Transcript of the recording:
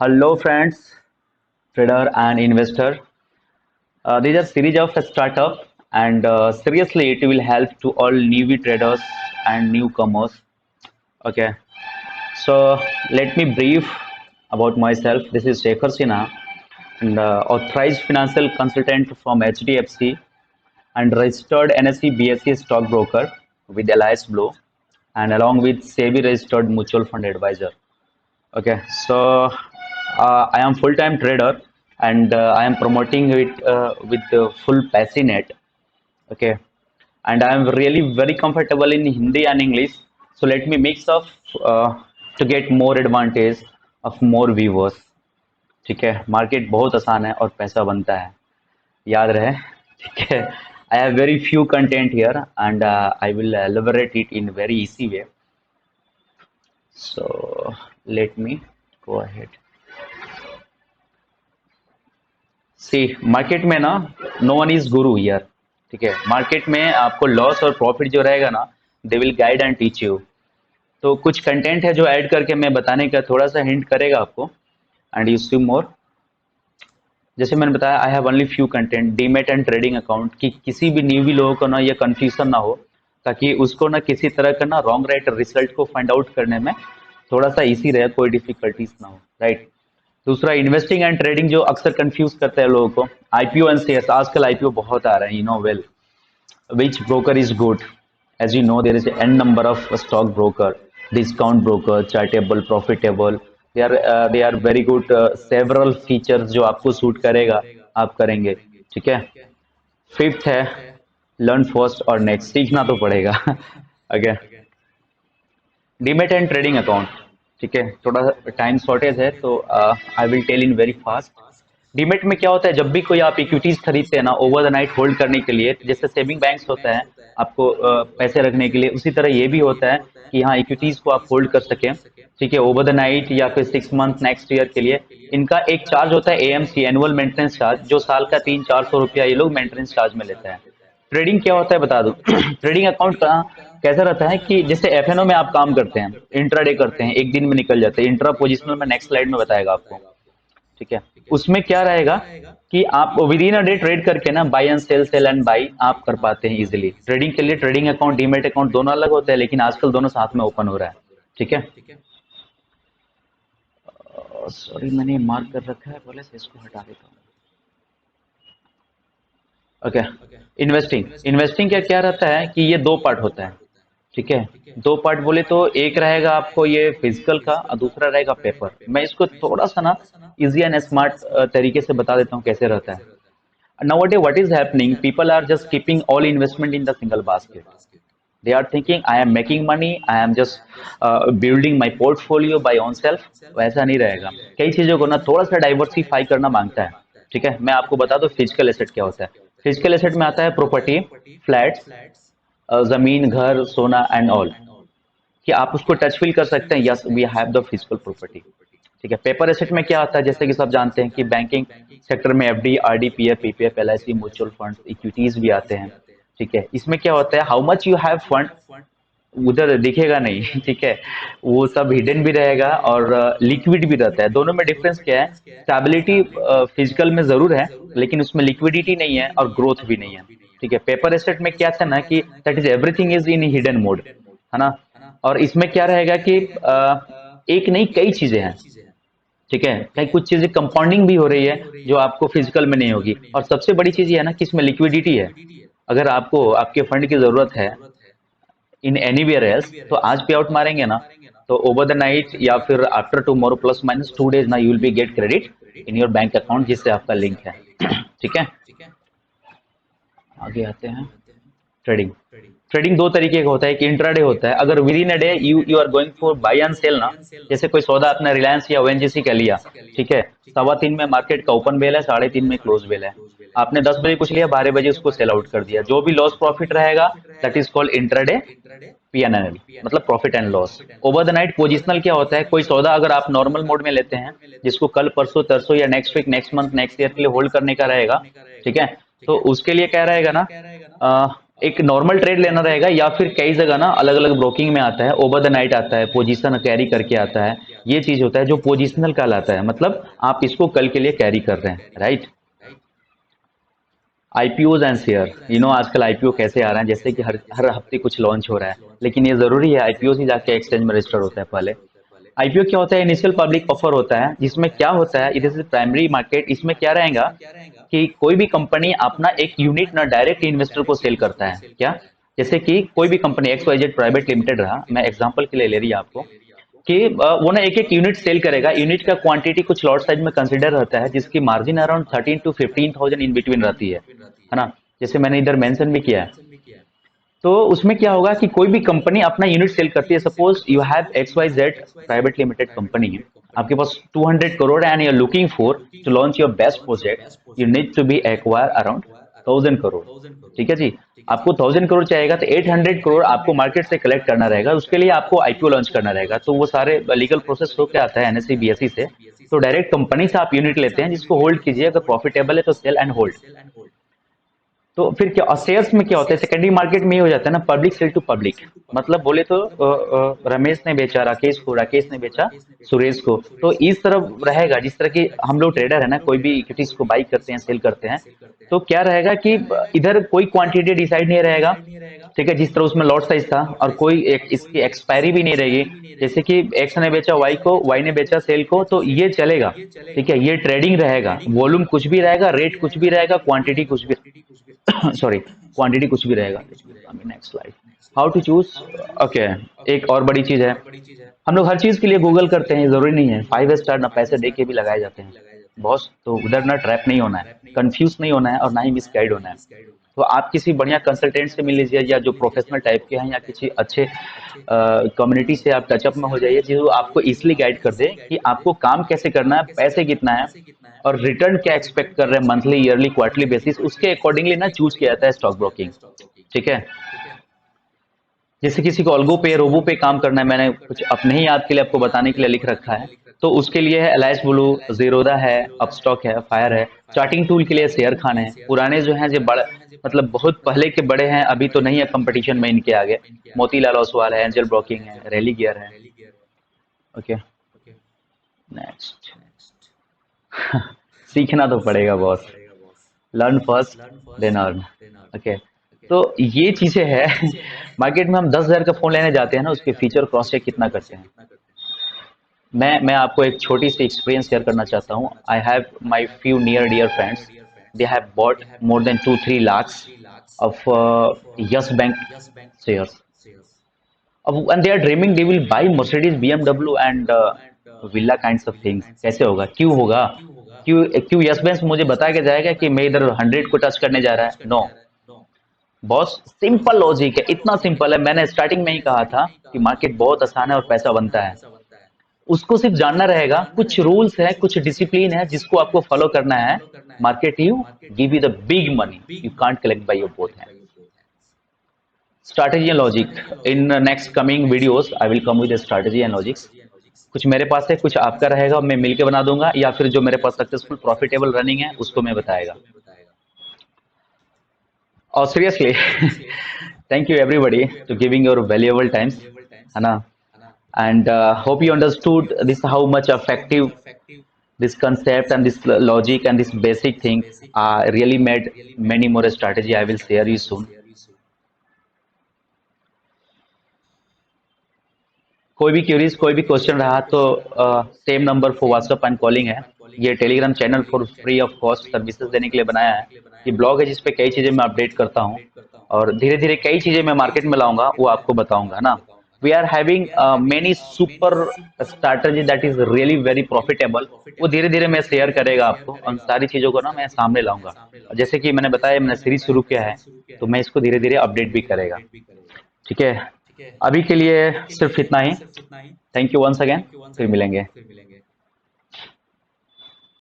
Hello friends, trader and investor. These are series of startup and seriously it will help to all newbie traders and newcomers. Okay, so let me brief about myself. This is Shekhar Sinha and authorized financial consultant from HDFC and registered NSE BSE stockbroker with Elias Blue and along with SEBI registered mutual fund advisor. Okay, so I am full-time trader and I am promoting it with full passionate. Okay, and I am really very comfortable in Hindi and English. So let me mix up to get more advantage of more viewers. ठीक है, market बहुत आसान है और पैसा बनता है, याद रहे. ठीक है. I have very few content here and I will elaborate it in very easy way. So let me go ahead. C market में ना no one is Guru here. ठीक है, मार्केट में आपको लॉस और प्रॉफिट जो रहेगा ना, they will guide and teach you. तो कुछ कंटेंट है जो ऐड करके मैं बताने का थोड़ा सा हिंट करेगा आपको एंड यू सी मोर. जैसे मैंने बताया I have only few content demat and trading account कि किसी भी न्यूबी लोगों को ना ये कंफ्यूजन ना हो, ताकि उसको ना किसी तरह का ना रॉन्ग राइट रिजल्ट को फाइंड आउट करने में थोड़ा सा इजी रहे, कोई डिफिकल्टीज ना हो. राइट. दूसरा इन्वेस्टिंग एंड ट्रेडिंग जो अक्सर कंफ्यूज करता है लोगों को. आईपीओ एंड शेयर्स, आजकल आईपीओ बहुत आ रहे हैं, you know well. Which broker is good? As you know there is an number of stock broker, discount broker, chartable, profitable. They are very good. Several features जो आपको suit करेगा आप करेंगे. ठीक है. फिफ्थ है लर्न फर्स्ट और next, सीखना तो पड़ेगा. Okay. Demat and trading account. ठीक है, थोड़ा टाइम शॉर्टेज है तो I will tell in very fast. Demat में क्या होता है, जब भी कोई आप इक्विटीज खरीदते हैं ना ओवर द नाइट होल्ड करने के लिए, जैसे सेविंग बैंक्स होता है आपको पैसे रखने के लिए, उसी तरह ये भी होता है कि हाँ इक्विटीज को आप होल्ड कर सकें. ठीक है, ओवर द नाइट या फिर 6 मंथ नेक्स्ट ईयर के लिए. इनका एक चार्ज होता है एएमसी, एनुअल मेंटेनेंस चार्ज, जो साल का 300-400 रुपया ये लोग मेंटेनेंस चार्ज में लेते हैं. ट्रेडिंग क्या होता है बता दूं. ट्रेडिंग अकाउंट का कैसा रहता है कि जैसे एफएनओ में आप काम करते हैं, इंट्राडे करते हैं, एक दिन में निकल जाते हैं, इंट्रा पोजिशनल में नेक्स्ट स्लाइड में बताएगा आपको. ठीक है, उसमें क्या रहेगा कि आप within a day trade करके ना buy and sell, sell and buy आप कर पाते हैं इजीली. ट्रेडिंग के लिए ट्रेडिंग अकाउंट, डीमेट अकाउंट दोनों अलग होते हैं, लेकिन आजकल दोनों साथ में ओपन हो रहा है. ठीक है. सॉरी मैंने मार्क कर रखा है, पहले से इसको हटा देता हूँ. ओके. इन्वेस्टिंग, इन्वेस्टिंग का क्या रहता है कि ये दो पार्ट होता है. ठीक है, दो पार्ट बोले तो एक रहेगा आपको ये फिजिकल का और दूसरा रहेगा पेपर. मैं इसको थोड़ा सा ना इजी एंड स्मार्ट तरीके से बता देता हूँ कैसे रहता है. Nowadays what is happening, people are just keeping all investment in the single basket. They are thinking I am making money, I am just building my portfolio by own self. वैसा नहीं रहेगा. कई चीजों को ना थोड़ा सा डाइवर्सिफाई करना मांगता है. ठीक है, मैं आपको बता दूं फिजिकल एसेट क्या होता है. फिजिकल एसेट में आता है प्रॉपर्टी, फ्लैट्स, जमीन, घर, सोना एंड ऑल, कि आप उसको टच फील कर सकते हैं. Yes we have the physical property. ठीक है. पेपर एसेट में क्या आता है, जैसे कि सब जानते हैं कि बैंकिंग सेक्टर में FD, RD, PF, PPF, LIC, mutual fund, equities भी आते हैं. ठीक है, इसमें क्या होता है, how much you have fund उधर दिखेगा नहीं. ठीक है, वो सब हिडन भी रहेगा और लिक्विड भी रहता है. दोनों में डिफरेंस क्या है, स्टेबिलिटी फिजिकल में जरूर है लेकिन उसमें लिक्विडिटी नहीं है और ग्रोथ भी नहीं है. ठीक है. पेपर एसेट में क्या था ना कि that is everything is in hidden mode, है ना. और इसमें क्या रहेगा कि एक नहीं कई चीजें हैं. ठीक है, कई कुछ चीजें कंपाउंडिंग भी हो रही है जो आपको फिजिकल में नहीं होगी. और सबसे बड़ी चीज ये है ना कि इसमें लिक्विडिटी है. अगर आपको आपके फंड की जरूरत है इन एनीवेयर एल्स तो आज पे आउट मारेंगे ना, तो ओवर द नाइट या फिर after tomorrow plus minus 2 days ना you will be get credit in your bank account जिससे आपका लिंक है. ठीक है. आगे आते हैं. ट्रेडिंग, ट्रेडिंग दो तरीके का होता है. एक इंट्राडे होता है, अगर within a day you are going for buy and sell ना, जैसे कोई सौदा अपना रिलायंस या ओएनजीसी का लिया. ठीक है, 3:15 में मार्केट का ओपन बेल है, 3:30 में क्लोज बेल है. आपने 10 बजे कुछ लिया, 12 बजे उसको सेल आउट कर दिया. जो भी लॉस प्रॉफिट रहेगा that is called intraday PNL, मतलब profit and loss. Over the night positional क्या होता है, कोई सौदा अगर आप नॉर्मल मोड में लेते हैं जिसको कल परसों तरसों या next week, next month, next year के लिए होल्ड करने का रहेगा. ठीक है, तो उसके लिए क्या रहेगा ना, एक नॉर्मल ट्रेड लेना रहेगा या फिर कई जगह ना अलग अलग ब्रोकिंग में आता है, ओवर द नाइट आता है, पोजीशन कैरी करके आता है. ये चीज होता है जो पोजिशनल कहलाता है, मतलब आप इसको कल के लिए कैरी कर रहे हैं, राइट। आईपीओज एंड शेयर, आजकल आईपीओ कैसे आ रहे हैं, जैसे कि हर हर हफ्ते कुछ लॉन्च हो रहा है, लेकिन ये जरूरी है आईपीओ ही जाके एक्सचेंज में रजिस्टर होता है पहले। आईपीओ क्या होता है? इनिशियल पब्लिक ऑफर होता है, जिसमें क्या होता है, इधर से प्राइमरी मार्केट, इसमें क्या रहेगा कि कोई भी कंपनी अपना एक यूनिट ना डायरेक्ट इन्वेस्टर को सेल करता है क्या। जैसे कि कोई भी company x y z private limited रहा, मैं एग्जांपल के लिए ले रही हूँ आपको, कि वो ना एक एक यूनिट सेल करेगा, यूनिट का क्वांटिटी कुछ लॉट साइज में कंसिडर रहता है, जिसकी margin around 13 to 15,000 in between रहती है ना। जैसे मैंने इधर मेंशन भी किया है। तो उसमें क्या होगा कि कोई भी कंपनी अपना यूनिट सेल करती है, suppose you have x y z private limited company है, आपके पास 200 crore and you are looking for to launch your best project, you need to be acquire around 1000 crore. ठीक है जी। आपको 1000 करोड़ चाहिएगा, तो 800 करोड़ आपको मार्केट से कलेक्ट करना रहेगा, उसके लिए आपको आईपीओ लॉन्च करना रहेगा, तो वो सारे लीगल प्रोसेस होकर आता है एनएससी बीएसई से। तो डायरेक्ट कंपनी से आप यूनिट लेते हैं, जिसको होल्ड कीजिए, अगर प्रॉफिटेबल है तो सेल एंड होल्ड। तो फिर क्या, और शेयर्स में क्या होता है, सेकेंडरी मार्केट में ये हो जाता है ना, पब्लिक सेल टू पब्लिक। मतलब बोले तो रमेश ने बेचा राकेश को, राकेश ने बेचा सुरेश को, तो इस तरह रहेगा, जिस तरह की हम लोग ट्रेडर है ना, कोई भी इक्विटीज को बाई करते हैं सेल करते हैं, तो क्या रहेगा कि इधर कोई क्वांटिटी डिसाइड नहीं रहेगा, ठीक है, जिस तरह उसमें लॉट साइज था, और कोई इसकी एक्सपायरी भी नहीं रहेगी। जैसे कि एक्स ने बेचा वाई को, वाई ने बेचा सेल को, तो ये चलेगा, ठीक है, ये ट्रेडिंग रहेगा, वॉल्यूम कुछ भी रहेगा, रेट कुछ भी रहेगा, क्वांटिटी कुछ भी सॉरी, क्वांटिटी कुछ भी रहेगा। Next slide, how to choose. Okay, एक और बड़ी चीज है, हम लोग हर चीज के लिए गूगल करते हैं, जरूरी नहीं है 5 स्टार ना पैसे दे के भी लगाए जाते हैं बॉस, तो उधर ना ट्रैप नहीं होना है, कंफ्यूज नहीं होना है, और ना ही मिसगाइड होना है। तो आप किसी बढ़िया कंसल्टेंट से मिल लीजिए, या जो प्रोफेशनल टाइप के हैं, या किसी अच्छे कम्युनिटी से आप टचअप में हो जाइए, जो आपको इजिली गाइड कर दे कि आपको काम कैसे करना है, पैसे कितना है, और रिटर्न क्या एक्सपेक्ट कर रहे हैं, मंथली, ईयरली, क्वार्टरली बेसिस, उसके अकॉर्डिंगली ना चूज किया जाता है स्टॉक ब्रोकिंग। ठीक है। जैसे किसी को ऑल्गो पे, रोबो पे काम करना है, मैंने कुछ अपने ही याद के लिए आपको बताने के लिए लिख रखा है, तो उसके लिए है एलाइस ब्लू, जीरोदा है, अपस्टॉक है, फायर है। चार्टिंग टूल के लिए शेयर खान है। पुराने जो हैं, जो बड़े, मतलब बहुत पहले के बड़े हैं, अभी तो नहीं है कंपटीशन में इनके आगे, मोतीलाल ओसवाल है, एंजल ब्रोकिंग है, रैली गियर है। Okay, next. सीखना तो पड़ेगा boss, learn first then earn. Okay, तो ये चीजें हैं। मार्केट में हम 10,000 का फोन लेने जाते हैं ना, उसके फीचर क्रॉस चेक कितना करते हैं। मैं आपको एक छोटी सी एक्सपीरियंस शेयर करना चाहता हूँ। I have my few near dear friends, they have bought more than 2-3 lakhs of yes bank shares. अब and they are dreaming they will buy Mercedes, BMW and villa kinds of things. कैसे होगा, क्यों होगा, क्यों क्यों yes bank मुझे बता के जाएगा कि मैं इधर 100 को टच करने जा रहा है? नो बॉस, सिंपल लॉजिक है, इतना सिंपल है, मैंने स्टार्टिंग में ही कहा था कि मार्केट बहुत आसान है और पैसा बनता है। उसको सिर्फ जानना रहेगा, कुछ रूल्स है, कुछ डिसिप्लिन है, जिसको आपको फॉलो करना है। Market you give you the big money, you can't collect by your both hand. Strategy and logic, in next coming videos I will come with strategy and logics. कुछ मेरे पास है, कुछ आपका रहेगा, मैं मिलके बना दूंगा, या फिर जो मेरे पास सक्सेसफुल प्रॉफिटेबल रनिंग है उसको मैं बताएगा। और seriously, thank you everybody to giving your valuable times, है ना। And hope you understood this how much effective this concept and this logic and this basic thing really made many more strategy I will share you soon. कोई भी curies, कोई भी question रहा तो same number for WhatsApp and calling है। ये Telegram channel for free of cost services देने के लिए बनाया है। ये ब्लॉग है जिसपे कई चीजें मैं अपडेट करता हूँ, और धीरे धीरे कई चीजें मैं मार्केट में लाऊंगा, वो आपको बताऊंगा ना। We are having many super strategy that is really very profitable, वो धीरे धीरे मैं शेयर करेगा आपको, उन सारी चीजों को ना मैं सामने लाऊंगा। जैसे कि मैंने बताया, मैंने सीरीज शुरू किया है, तो मैं इसको धीरे धीरे अपडेट भी करेगा। ठीक है, अभी के लिए सिर्फ इतना ही। थैंक यू वंस अगेन, फिर मिलेंगे।